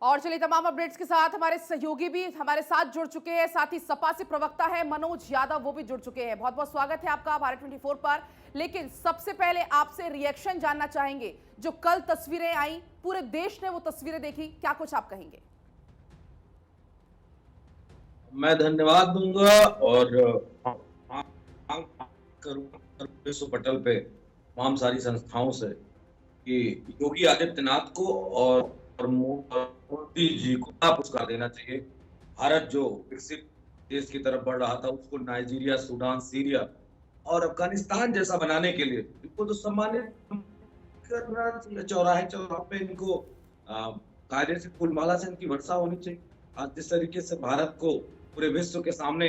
और चलिए तमाम अपडेट्स के साथ हमारे सहयोगी भी हमारे साथ जुड़ चुके हैं, साथ ही सपा से प्रवक्ता है मनोज यादव, वो भी जुड़ चुके हैं। बहुत बहुत स्वागत है आपका भारत 24 पर। लेकिन सबसे पहले आपसे रिएक्शन जानना चाहेंगे। जो कल तस्वीरें आई, पूरे देश ने वो तस्वीरें देखी, क्या कुछ आप कहेंगे? मैं धन्यवाद दूंगा और मांग करूंगा विश्व पटल पे तमाम सारी संस्थाओं से कि योगी आदित्यनाथ को और मोदी जी को पुरस्कार देना चाहिए। भारत जो विकसित देश की तरफ बढ़ रहा था, उसको नाइजीरिया, सूडान, सीरिया और अफगानिस्तान जैसा बनाने के लिए इनको तो सम्मानित करना चाहिए। चौराहे चौराहे पे इनको कायदे से फूलमाला से इनकी वर्षा होनी चाहिए। आज जिस तरीके से भारत को पूरे विश्व के सामने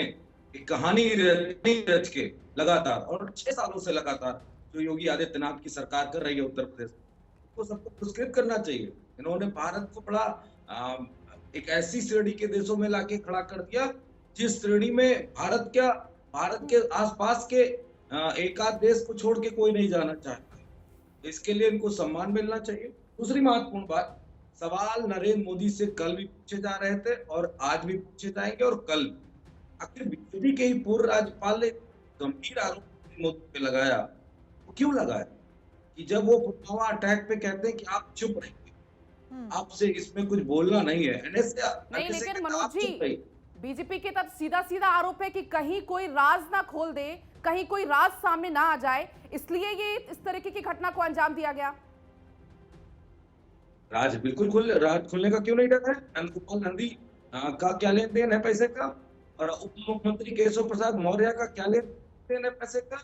एक कहानी रच के लगातार और 6 सालों से लगातार जो योगी आदित्यनाथ की सरकार कर रही है उत्तर प्रदेश, को सबको पुरस्कृत करना चाहिए। इन्होंने भारत को बड़ा एक ऐसी श्रेणी के देशों में लाके खड़ा कर दिया जिस श्रेणी में भारत के आसपास के एक आध देश को छोड़ के कोई नहीं जाना चाहता। इसके लिए इनको सम्मान मिलना चाहिए। दूसरी महत्वपूर्ण बात, सवाल नरेंद्र मोदी से कल भी पूछे जा रहे थे और आज भी पूछे जाएंगे और कल भी। आखिर बीजेपी के ही पूर्व राज्यपाल ने गंभीर आरोप मोदी पे लगाया, वो क्यों लगाया? कि जब वो पुलवामा अटैक पे कहते हैं कि आप चुप रहिए, आपसे इसमें कुछ बोलना नहीं है। नहीं, लेकिन मनोज जी, बीजेपी की तरफ सीधा सीधा आरोप है कि कहीं कोई राज ना खोल दे, कहीं कोई राज सामने ना आ जाए, इसलिए ये इस तरीके की घटना को अंजाम दिया गया। राज बिल्कुल राज खुलने का क्यों नहीं डर है? नंदगोपाल नंदी का क्या लेन देन है पैसे का, और उप मुख्यमंत्री केशव प्रसाद मौर्य का क्या लेन देन है पैसे का,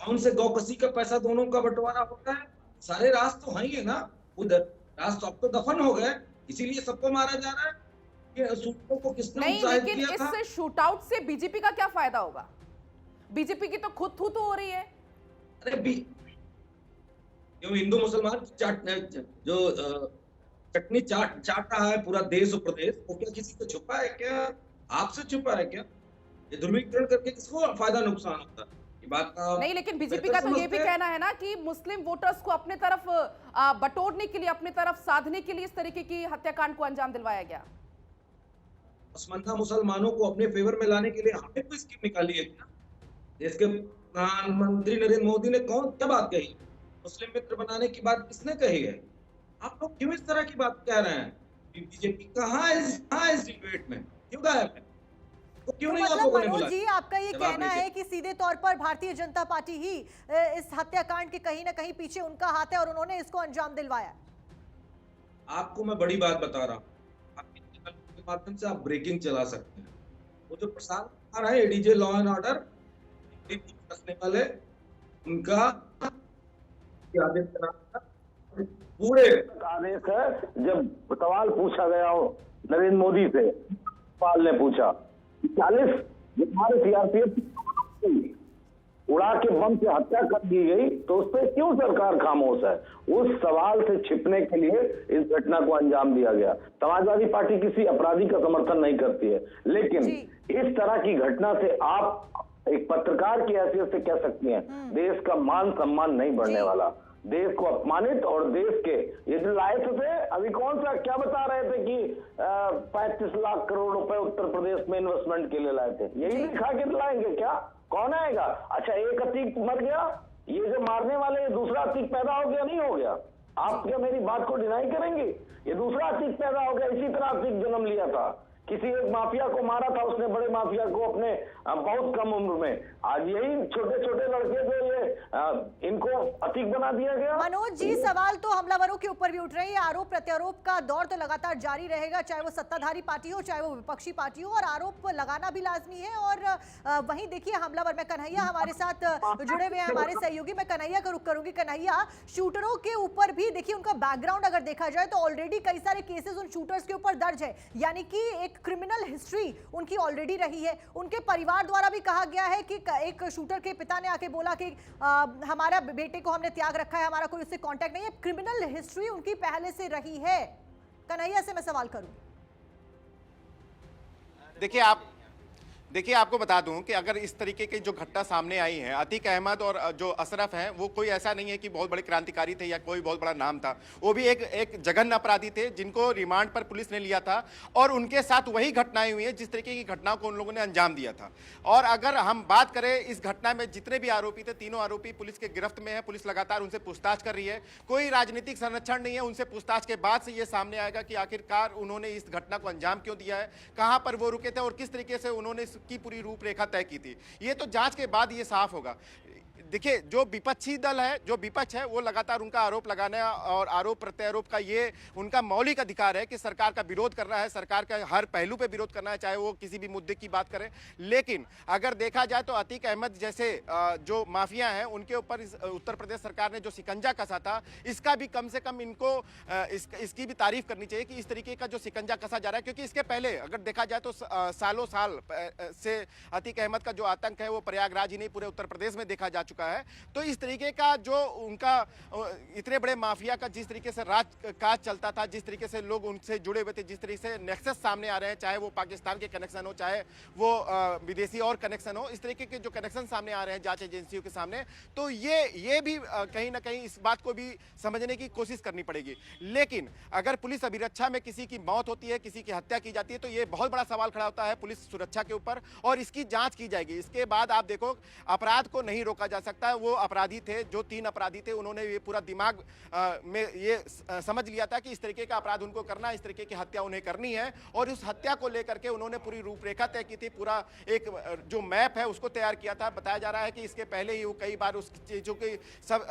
कौन से गौकसी का पैसा दोनों का बंटवारा होता है? सारे राज तो हैं ही ना उधर। राज तो अब तो दफन हो गए, इसीलिए सबको मारा जा रहा है। ये सूटों को किसने नहीं, उत्साहित लेकिन किया था? इस शूटआउट से बीजेपी का क्या फायदा होगा? बीजेपी की तो खुद थू हो रही है। अरे हिंदू मुसलमान जो चटनी चाट रहा है पूरा देश और प्रदेश, वो क्या किसी से छुपा है क्या? आपसे छुपा है क्या? ये ध्रुवीकरण करके किसको फायदा नुकसान होता है? ये बात का नहीं, लेकिन बीजेपी बेहतर का तो ये भी समझते हैं। कहना है ना कि मुस्लिम वोटर्स को अपने तरफ बटोरने के लिए, अपने तरफ साधने के लिए इस तरीके की हत्याकांड को अंजाम दिलवाया गया। पसमानदा मुसलमानों को अपने फेवर में लाने के लिए हमने कोई स्कीम निकाली है क्या? देश के प्रधानमंत्री नरेंद्र मोदी ने क्या बात कही? मुस्लिम मित्र बनाने की बात किसने कही है? आप लोग क्यों इस तरह की बात कह रहे हैं? बीजेपी कहाँ है इस डिबेट में? क्यों गायब है? तो क्यों तो नहीं आप मतलब लोगों ने मनोज बुलाया? जी, आपका ये कहना है कि सीधे तौर पर भारतीय जनता पार्टी ही इस हत्याकांड के कहीं ना कहीं पीछे उनका हाथ है और उन्होंने इसको अंजाम दिलवाया। आपको मैं बड़ी बात बता रहा हूँ, आपके चैनल के माध्यम से आप ब्रेकिंग चला सकते हैं। वो जो प्रसाद आ रहा है एडीजे लॉ एंड ऑर्डर फंसने वाले, उनका पूरे आदेश है। जब सवाल पूछा गया हो नरेंद्र मोदी से, पाल ने पूछा 40 हमारे सीआरपीएफ उड़ा के बम से हत्या कर दी गई, तो उस पर क्यों सरकार खामोश है? उस सवाल से छिपने के लिए इस घटना को अंजाम दिया गया। समाजवादी पार्टी किसी अपराधी का समर्थन नहीं करती है, लेकिन इस तरह की घटना से आप एक पत्रकार की हैसियत से कह सकती हैं देश का मान सम्मान नहीं बढ़ने वाला, देश को अपमानित, और देश के ये जो लाए थे अभी कौन सा क्या बता रहे थे कि 35 लाख करोड़ रुपए उत्तर प्रदेश में इन्वेस्टमेंट के लिए लाए थे, यही दिखा के लाएंगे क्या? कौन आएगा? अच्छा, एक अतीक मर गया, ये जो मारने वाले ये दूसरा अतीक पैदा हो गया, नहीं हो गया? आप क्या मेरी बात को डिनाई करेंगे? ये दूसरा अतीक पैदा हो गया, इसी तरह अतीक जन्म लिया था। किसी एक माफिया को मारा था उसने, बड़े माफिया को, अपने बहुत कम उम्र में। आज यही छोटे छोटे लड़के जो ये इनको अतीक बना दिया गया। मनोज जी, सवाल तो हमलावरों के ऊपर भी उठ रहे हैं। आरोप प्रत्यारोप का दौर तो लगातार जारी रहेगा, चाहे वो सत्ताधारी पार्टी हो चाहे वो विपक्षी पार्टी हो, और आरोप लगाना भी लाजमी है। और वहीं देखिए हमलावर, मैं कन्हैया हमारे साथ जुड़े हुए हैं, हमारे सहयोगी, मैं कन्हैया का रुख करूंगी। कन्हैया, शूटरों के ऊपर भी देखिए उनका बैकग्राउंड अगर देखा जाए तो ऑलरेडी कई सारे केसेस उन शूटर्स के ऊपर दर्ज है, यानी कि एक क्रिमिनल हिस्ट्री उनकी ऑलरेडी रही है। उनके परिवार द्वारा भी कहा गया है कि एक शूटर के पिता ने आके बोला कि हमारा बेटे को हमने त्याग रखा है, हमारा कोई उससे कांटेक्ट नहीं है। क्रिमिनल हिस्ट्री उनकी पहले से रही है। कन्हैया से मैं सवाल करूं। देखिए, आप देखिए, आपको बता दूं कि अगर इस तरीके की जो घटना सामने आई है, अतीक अहमद और जो अशरफ हैं, वो कोई ऐसा नहीं है कि बहुत बड़े क्रांतिकारी थे या कोई बहुत बड़ा नाम था। वो भी एक जघन्य अपराधी थे जिनको रिमांड पर पुलिस ने लिया था और उनके साथ वही घटनाएं हुई है जिस तरीके की घटनाओं को उन लोगों ने अंजाम दिया था। और अगर हम बात करें इस घटना में जितने भी आरोपी थे, तीनों आरोपी पुलिस के गिरफ्त में है। पुलिस लगातार उनसे पूछताछ कर रही है। कोई राजनीतिक संरक्षण नहीं है। उनसे पूछताछ के बाद से ये सामने आएगा कि आखिरकार उन्होंने इस घटना को अंजाम क्यों दिया है, कहां पर वो रुके थे और किस तरीके से उन्होंने इसकी पूरी रूपरेखा तय की थी। ये तो जांच के बाद ये साफ होगा। देखिए, जो विपक्षी दल है, जो विपक्ष है, वो लगातार उनका आरोप लगाने और आरोप प्रत्यारोप का ये उनका मौलिक अधिकार है कि सरकार का विरोध करना है, सरकार का हर पहलू पे विरोध करना है, चाहे वो किसी भी मुद्दे की बात करें। लेकिन अगर देखा जाए तो अतीक अहमद जैसे जो माफिया हैं, उनके ऊपर उत्तर प्रदेश सरकार ने जो शिकंजा कसा था, इसका भी कम से कम इनको इसकी भी तारीफ करनी चाहिए कि इस तरीके का जो शिकंजा कसा जा रहा है। क्योंकि इसके पहले अगर देखा जाए तो सालों साल से अतीक अहमद का जो आतंक है वो प्रयागराज ही नहीं पूरे उत्तर प्रदेश में देखा जा चुका है। तो इस तरीके का जो उनका इतने बड़े माफिया का जिस तरीके से राजकाज चलता था, जिस तरीके से लोग उनसे जुड़े हुए थे, जिस तरीके से नेक्सस सामने आ रहे हैं, चाहे वो पाकिस्तान के कनेक्शन हो, चाहे वो विदेशी और कनेक्शन हो, इस तरीके के जो कनेक्शन सामने आ रहे हैं जांच एजेंसियों के सामने, तो ये भी कहीं ना कहीं इस बात को भी समझने की कोशिश करनी पड़ेगी। लेकिन अगर पुलिस अभिरक्षा में किसी की मौत होती है, किसी की हत्या की जाती है, तो ये बहुत बड़ा सवाल खड़ा होता है पुलिस सुरक्षा के ऊपर और इसकी जांच की जाएगी। इसके बाद आप देखो, अपराध को नहीं रोका जा सकता है। वो अपराधी थे, जो 3 अपराधी थे, उन्होंने ये पूरा दिमाग में ये समझ लिया था कि इस तरीके का अपराध उनको करना है, इस तरीके की हत्या उन्हें करनी है और उस हत्या को लेकर के उन्होंने पूरी रूपरेखा तय की थी। पूरा एक जो मैप है उसको तैयार किया था। बताया जा रहा है कि इसके पहले ही वो कई बार उस चीजों की सब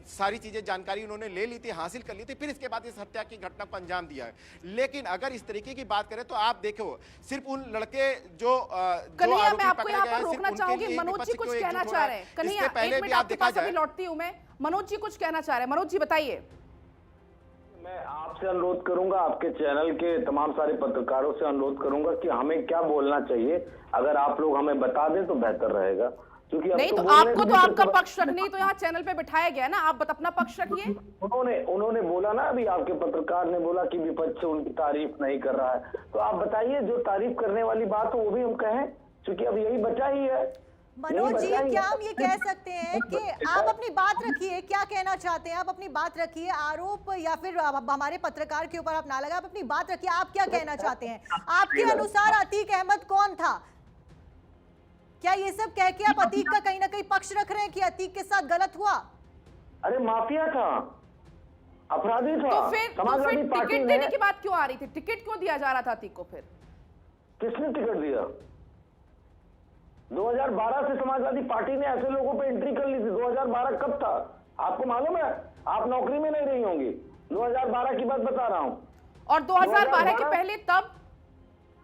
सारी चीजें जानकारी उन्होंने ले ली थी, हासिल कर ली थी, फिर इसके बाद इस हत्या की घटना को अंजाम दिया है। लेकिन अगर इस तरीके की बात करें तो आप देखो, सिर्फ उन लड़के जो कन्हैया, मैं आपको यहाँ पर रोकना चाहूंगी। मनोज जी कुछ कहना चाह रहे हैं। कन्हैया, एक मिनट आपके पास अभी लौटती हूँ मैं। मनोज जी कुछ कहना चाह रहे हैं। मनोज जी बताइए। मैं आपसे अनुरोध करूंगा, आपके चैनल के तमाम सारे पत्रकारों से अनुरोध करूंगा कि हमें क्या बोलना चाहिए, अगर आप लोग हमें बता दें तो बेहतर रहेगा। क्योंकि नहीं तो आपको तो आपका पक्ष रखनी तो यहाँ चैनल पे बिठाया गया ना, आप अपना पक्ष रखिए। उन्होंने बोला ना, अभी आपके पत्रकार ने बोला कि विपक्ष उनकी तारीफ नहीं कर रहा है, तो आप बताइए जो तारीफ करने वाली बात हो वो भी हम कहें, क्योंकि अब यही बचा ही है। मनोज जी, क्या हम ये कह सकते हैं कि आप अपनी बात रखिए, क्या कहना चाहते हैं आप अपनी बात रखिए, आरोप या फिर हमारे पत्रकार के ऊपर आप ना लगा, आप अपनी बात रखिए, आप क्या कहना चाहते हैं? आपके अनुसार अतीक अहमद कौन था? क्या ये सब कह के आप अतीक का कहीं ना कहीं पक्ष रख रहे हैं कि अतीक के साथ गलत हुआ? अरे माफिया था, अपराधी था। तो फिर टिकट देने की बात क्यों आ रही थी? टिकट क्यों दिया जा रहा था अतीक को? फिर किसने टिकट दिया? 2012 से समाजवादी पार्टी ने ऐसे लोगों पे एंट्री कर ली थी। 2012 कब था आपको मालूम है? आप नौकरी में नहीं रही होंगी। 2012 की बात बता रहा हूं। और 2012 के पहले तब?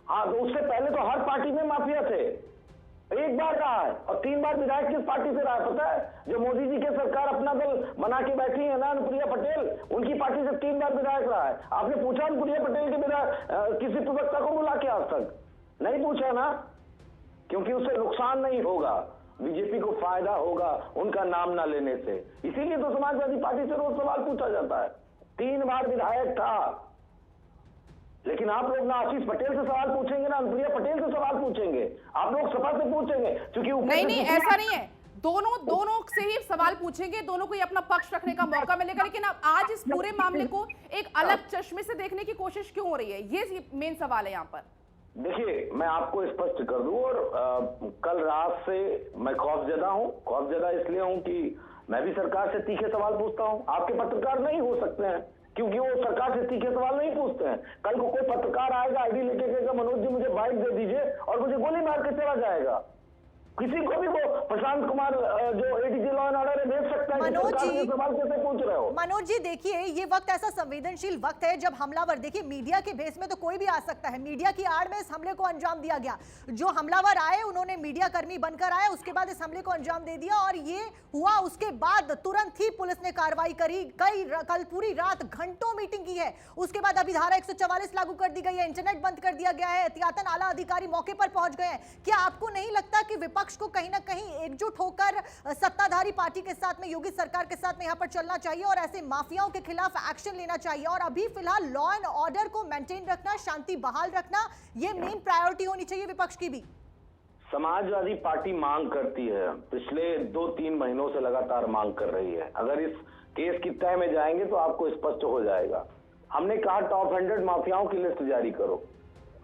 हाँ, तो उससे पहले तो हर पार्टी में माफिया थे। एक बार रहा है और 3 बार विधायक किस पार्टी से रहा है पता है? जो मोदी जी की सरकार अपना दल बना के बैठी है ना, अनुप्रिया पटेल, उनकी पार्टी से 3 बार विधायक रहा है। आपने पूछा अनुप्रिया पटेल के विधायक किसी प्रवक्ता को बुला के? आज तक नहीं पूछा ना, क्योंकि उससे नुकसान नहीं होगा, बीजेपी को फायदा होगा उनका नाम ना लेने से। इसीलिए तो समाजवादी पार्टी से रोज सवाल पूछा जाता है। 3 बार विधायक था, लेकिन आप लोग ना आशीष पटेल से सवाल पूछेंगे ना अनुप्रिया पटेल से सवाल पूछेंगे, आप लोग सपा से पूछेंगे, क्योंकि नहीं ऐसा नहीं है। दोनों से ही सवाल पूछेंगे, दोनों को ही अपना पक्ष रखने का मौका मिलेगा। लेकिन अब आज इस पूरे मामले को एक अलग चश्मे से देखने की कोशिश क्यों हो रही है, ये मेन सवाल है यहाँ पर। देखिए, मैं आपको स्पष्ट कर दूं, और कल रात से मैं खौफजदा हूं। खौफजदा इसलिए हूं कि मैं भी सरकार से तीखे सवाल पूछता हूं। आपके पत्रकार नहीं हो सकते हैं, क्योंकि वो सरकार से तीखे सवाल नहीं पूछते हैं। कल को कोई पत्रकार आएगा, आईडी लेके कहेगा मनोज जी मुझे बाइक दे दीजिए, और मुझे गोली मार के चला जाएगा। किसी को भी वो प्रशांत कुमार जो एडीजी लॉ एंड ऑर्डर देख सकता है। मनोज जी, सवाल कैसे पूछ रहे हो? मनोज जी देखिए, ये वक्त ऐसा संवेदनशील वक्त है जब हमलावर, देखिए मीडिया के बेस में तो कोई भी आ सकता है, मीडिया की आड़ में इस हमले को अंजाम दिया गया। जो हमलावर आए उन्होंने मीडिया कर्मी बनकर आए, उसके बाद इस हमले को अंजाम दे दिया और ये हुआ। उसके बाद तुरंत ही पुलिस ने कार्रवाई करी। कल पूरी रात घंटों मीटिंग की है। उसके बाद अभी धारा 144 लागू कर दी गई है, इंटरनेट बंद कर दिया गया है, एहतियातन आला अधिकारी मौके पर पहुंच गए हैं। क्या आपको नहीं लगता कि विपक्ष को कहीं ना कहीं एकजुट होकर सत्ताधारी पार्टी के साथ में, योगी सरकार के साथ में यहां पर चलना चाहिए और ऐसे माफियाओं के खिलाफ एक्शन लेना चाहिए? और अभी फिलहाल लॉ एंड ऑर्डर को मेंटेन रखना, शांति बहाल रखना, यह मेन प्रायोरिटी होनी चाहिए विपक्ष की भी। समाजवादी पार्टी मांग करती है, पिछले 2-3 महीनों से लगातार मांग कर रही है। अगर इस केस की तह में जाएंगे तो आपको स्पष्ट हो जाएगा। हमने कहा टॉप 100 माफियाओं की लिस्ट जारी करो।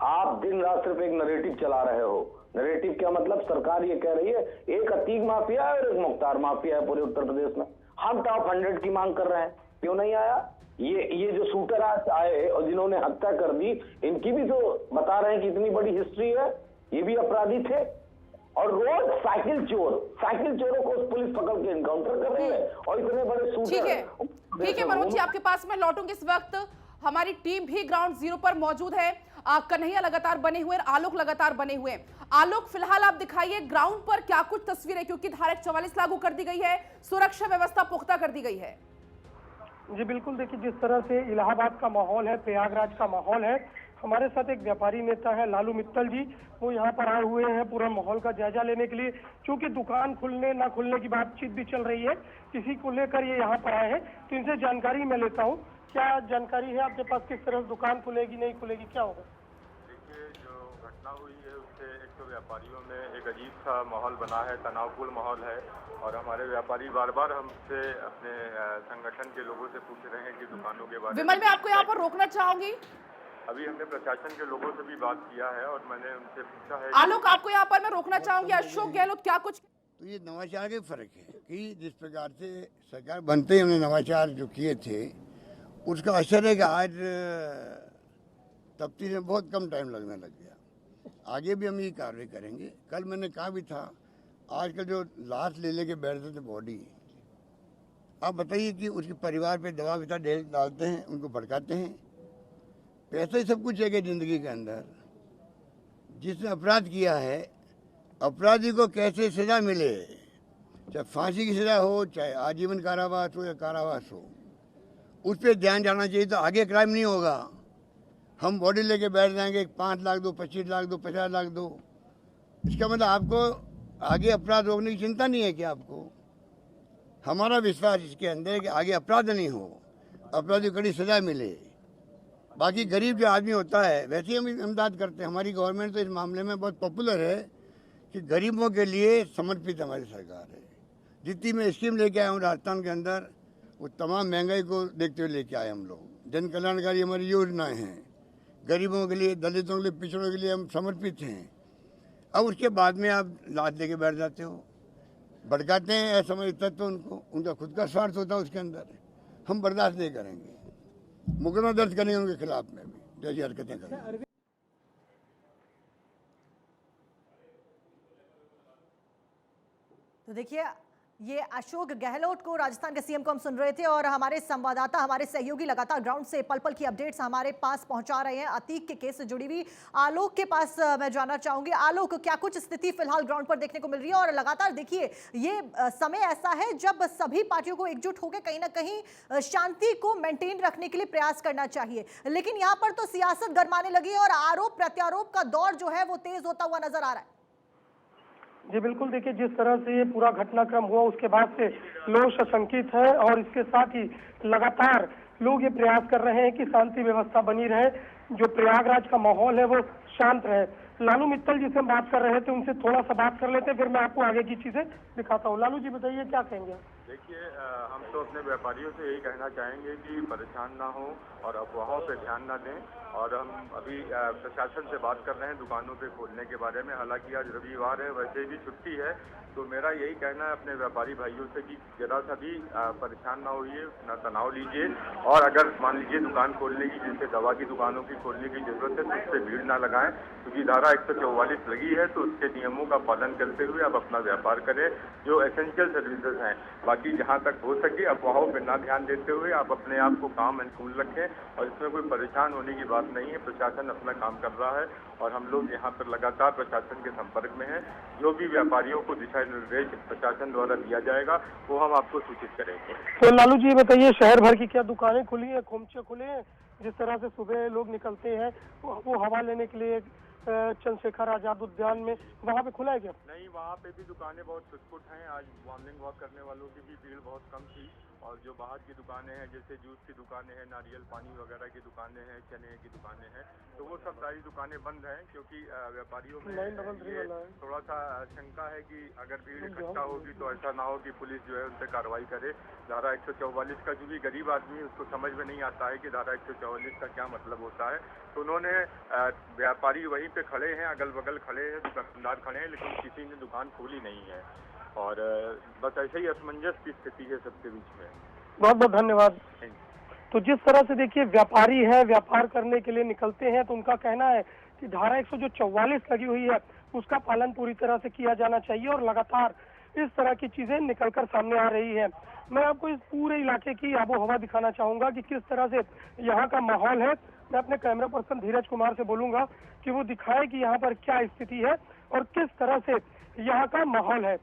आप दिन रात सिर्फ एक नरेटिव चला रहे हो। नरेटिव क्या मतलब? सरकार ये कह रही है एक अतीक माफिया है और एक मुख्तार माफिया है पूरे उत्तर प्रदेश में। हम टॉप 100 की मांग कर रहे हैं, क्यों नहीं आया? ये जो शूटर आज आए और जिन्होंने हत्या कर दी, इनकी भी तो बता रहे हैं कि इतनी बड़ी हिस्ट्री है, ये भी अपराधी थे। और रोज साइकिल चोरों को पुलिस पकड़ के एनकाउंटर कर रही है और इतने बड़े शूटर। ठीक है मनोज जी, आपके पास मैं लौटूंगी। इस वक्त हमारी टीम भी ग्राउंड जीरो पर मौजूद है। कन्हैया लगातार बने हुए, आलोक लगातार बने हुए। आलोक, फिलहाल आप दिखाइए ग्राउंड पर क्या कुछ तस्वीरें, क्योंकि धारा 144 लागू कर दी गई है, सुरक्षा व्यवस्था पुख्ता कर दी गई है। जी बिल्कुल, देखिए जिस तरह से इलाहाबाद का माहौल है, प्रयागराज का माहौल है, हमारे साथ एक व्यापारी नेता है लालू मित्तल जी, वो यहाँ पर आए हुए हैं पूरा माहौल का जायजा लेने के लिए। क्योंकि दुकान खुलने ना खुलने की बातचीत भी चल रही है, इसी को लेकर ये यहाँ पर आए हैं, तो इनसे जानकारी मैं लेता हूँ। क्या जानकारी है आपके पास, किस तरह दुकान खुलेगी नहीं खुलेगी, क्या होगा? देखिए, जो घटना हुई है उससे एक तो व्यापारियों में एक अजीब सा माहौल बना है, तनावपूर्ण माहौल है। और हमारे व्यापारी बार बार हमसे अपने संगठन के लोगों से पूछ रहे हैं कि दुकानों के बारे में। विमल, मैं आपको यहाँ पर रोकना चाहूंगी। अभी हमने प्रशासन के लोगों से भी बात किया है और मैंने उनसे पूछा है। आलोक, आपको यहाँ पर मैं रोकना चाहूंगी। अशोक गहलोत क्या कुछ? तो ये नवाचार के फर्क है कि जिस प्रकार से सरकार बनते ही हमने नवाचार जो किए थे, उसका असर है कि आज तफ्तीश में बहुत कम टाइम लगने लग गया। आगे भी हम ये कार्रवाई करेंगे। कल मैंने कहा भी था, आजकल जो लाश ले लेके बैठते थे बॉडी, आप बताइए कि उसके परिवार पे दबाव इतना डालते हैं, उनको भड़काते हैं। पैसा ही सब कुछ है कि ज़िंदगी के अंदर। जिसने अपराध किया है, अपराधी को कैसे सज़ा मिले, चाहे फांसी की सज़ा हो, चाहे आजीवन कारावास हो या कारावास हो, उस पर ध्यान जाना चाहिए। तो आगे क्राइम नहीं होगा। हम बॉडी लेके बैठ जाएंगे, 5 लाख दो, 25 लाख दो, 50 लाख दो, इसका मतलब आपको आगे अपराध रोकने की चिंता नहीं है। क्या आपको? हमारा विश्वास इसके अंदर है कि आगे अपराध नहीं हो, अपराधी को कड़ी सज़ा मिले। बाकी गरीब जो आदमी होता है, वैसे ही हम इमदाद करते हैं। हमारी गवर्नमेंट तो इस मामले में बहुत पॉपुलर है कि गरीबों के लिए समर्पित हमारी सरकार है। जितनी मैं स्कीम लेके आया हूँ राजस्थान के अंदर, वो तमाम महंगाई को देखते हुए लेके आए हम लोग। जन कल्याणकारी हमारी योजनाएं हैं, गरीबों के लिए, दलितों के लिए, पिछड़ों के लिए हम समर्पित हैं। अब उसके बाद में आप लाश लेके बैठ जाते हो, भड़काते हैं असमझ तत्व उनको, उनका खुद का स्वार्थ होता है उसके अंदर। हम बर्दाश्त नहीं करेंगे, मुकदमा दर्ज करेंगे उनके खिलाफ में भी जैसी हरकतें करेंगे। तो देखिए, ये अशोक गहलोत को, राजस्थान के सीएम को हम सुन रहे थे। और हमारे संवाददाता, हमारे सहयोगी लगातार ग्राउंड से पल पल की अपडेट्स हमारे पास पहुंचा रहे हैं। अतीक के केस से जुड़ी हुई आलोक के पास मैं जानना चाहूंगी। आलोक, क्या कुछ स्थिति फिलहाल ग्राउंड पर देखने को मिल रही है? और लगातार देखिए, ये समय ऐसा है जब सभी पार्टियों को एकजुट होकर कहीं ना कहीं शांति को मेंटेन रखने के लिए प्रयास करना चाहिए, लेकिन यहाँ पर तो सियासत गरमाने लगी है और आरोप प्रत्यारोप का दौर जो है वो तेज होता हुआ नजर आ रहा है। जी बिल्कुल, देखिए जिस तरह से ये पूरा घटनाक्रम हुआ उसके बाद से लोग सशंकित है और इसके साथ ही लगातार लोग ये प्रयास कर रहे हैं कि शांति व्यवस्था बनी रहे, जो प्रयागराज का माहौल है वो शांत रहे। लालू मित्तल जी से हम बात कर रहे थे, उनसे थोड़ा सा बात कर लेते हैं, फिर मैं आपको आगे की चीजें दिखाता हूँ। लालू जी बताइए, क्या कहेंगे? देखिए, हम तो अपने व्यापारियों से यही कहना चाहेंगे कि परेशान ना हो और अफवाहों पे ध्यान ना दें। और हम अभी प्रशासन से बात कर रहे हैं दुकानों पे खोलने के बारे में। हालांकि आज रविवार है, वैसे भी छुट्टी है, तो मेरा यही कहना है अपने व्यापारी भाइयों से कि जरा सा भी परेशान ना होइए, ना तनाव लीजिए। और अगर मान लीजिए दुकान खोलने की, जैसे दवा की दुकानों की खोलने की जरूरत है, तो उस पर भीड़ ना लगाएं, क्योंकि धारा 144 लगी है, तो उसके नियमों का पालन करते हुए आप अपना व्यापार करें, जो एसेंशियल सर्विसेज हैं। बाकी जहाँ तक हो सके अफवाहों पर ना ध्यान देते हुए आप अपने आप को काम एंड कूल रखें, और इसमें कोई परेशान होने की बात नहीं है। प्रशासन अपना काम कर रहा है और हम लोग यहाँ पर लगातार प्रशासन के संपर्क में हैं। जो भी व्यापारियों को दिशा निर्देश प्रशासन द्वारा दिया जाएगा वो हम आपको सूचित करेंगे। तो लालू जी बताइए, शहर भर की क्या दुकानें खुली हैं, खोमचे खुले हैं? जिस तरह से सुबह लोग निकलते हैं वो हवा लेने के लिए चंद्रशेखर आजाद उद्यान में, वहाँ पे खुला है क्या? नहीं, वहाँ पे भी दुकानें बहुत छुटपुट हैं। आज मॉर्निंग वॉक करने वालों की भी भीड़ बहुत कम थी और जो बाहर की दुकानें हैं, जैसे जूस की दुकानें हैं, नारियल पानी वगैरह की दुकानें हैं, चने की दुकानें हैं, तो वो सब सारी दुकानें बंद हैं, क्योंकि व्यापारियों में ये थोड़ा सा शंका है कि अगर भीड़ इकट्ठा होगी तो ऐसा ना हो कि पुलिस जो है उन पर कार्रवाई करे। धारा 144 का जो भी गरीब आदमी है उसको समझ में नहीं आता है कि धारा 144 का क्या मतलब होता है, तो उन्होंने व्यापारी वहीं पे खड़े हैं, अगल बगल खड़े हैं, दुकानदार खड़े हैं, लेकिन किसी ने दुकान खोली नहीं है और बस ऐसे ही असमंजस की स्थिति है सबके बीच में। बहुत बहुत धन्यवाद। तो जिस तरह से देखिए व्यापारी है, व्यापार करने के लिए निकलते हैं तो उनका कहना है कि धारा 144 लगी हुई है उसका पालन पूरी तरह से किया जाना चाहिए और लगातार इस तरह की चीजें निकलकर सामने आ रही है। मैं आपको इस पूरे इलाके की आबो हवा दिखाना चाहूंगा कि किस तरह से यहाँ का माहौल है। मैं अपने कैमरा पर्सन धीरज कुमार से बोलूंगा कि वो दिखाए कि यहाँ पर क्या स्थिति है और किस तरह से यहाँ का माहौल है।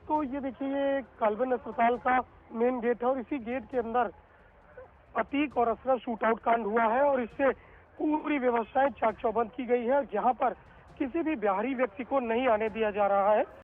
तो ये देखिए, ये काल्बन अस्पताल का मेन गेट है और इसी गेट के अंदर अतीक और असरफ शूट आउट कांड हुआ है और इससे पूरी व्यवस्थाएं चाक चौबंद की गई है, जहां पर किसी भी बाहरी व्यक्ति को नहीं आने दिया जा रहा है।